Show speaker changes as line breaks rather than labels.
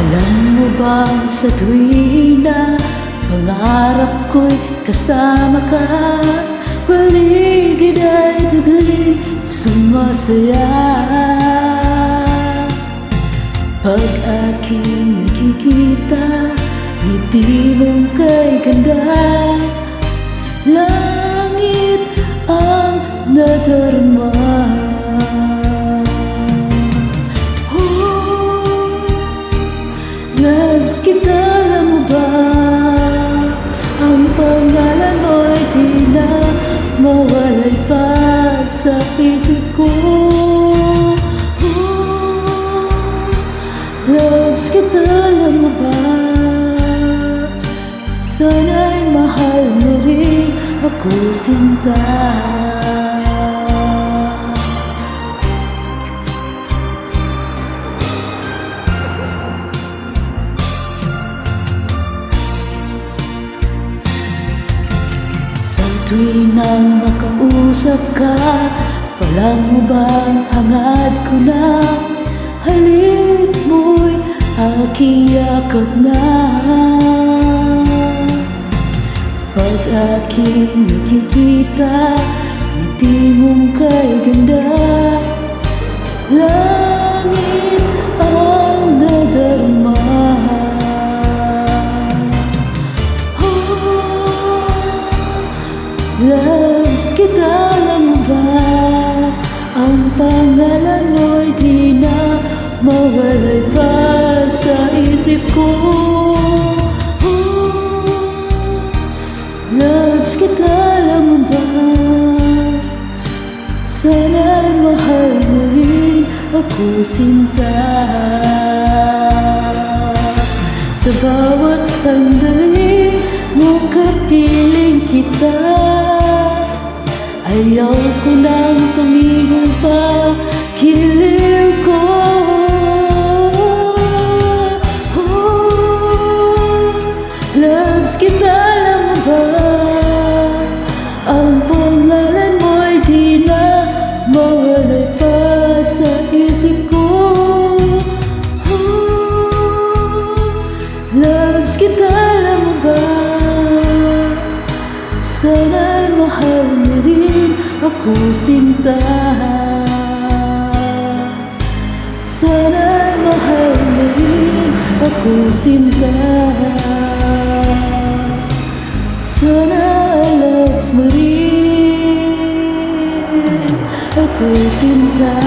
Alam mo ba sa tuwing na pangarap ko'y kasama ka, paligid ay tuloy sumasaya. Pag aking nakikita, ngiti mong kay ganda, langit ang nadarama. Loves kita, alam mo ba? Ang pangalan mo'y di na mawalay pa sa isip ko. Loves kita, alam mo ba? Sana'y mahal mo rin ako, sinta. Tuwing nang makausap ka, walang mo bang hangad ko na, halik mo'y aking yakap na. Pag aking nakikita, ngiti mong kay ganda, langit ang nadarama. Loves kita, alam mo ba? Ang pangalan mo'y di na mawalay pa sa isip ko. Loves kita, alam mo ba? Sana'y mahal mo rin ako, sinta. Sa bawat sandali mo kapiling kita, ayaw ko nang tumigil pa, giliw ko. Loves kita, alam mo ba? Ang pangalan mo'y di na mawalay pa sa isip ko. Loves kita, alam mo ba? Sana'y mahal mo rin ako, sinta. Sana'y mahal mo rin ako, sinta. Sana loves mo rin ako, sinta.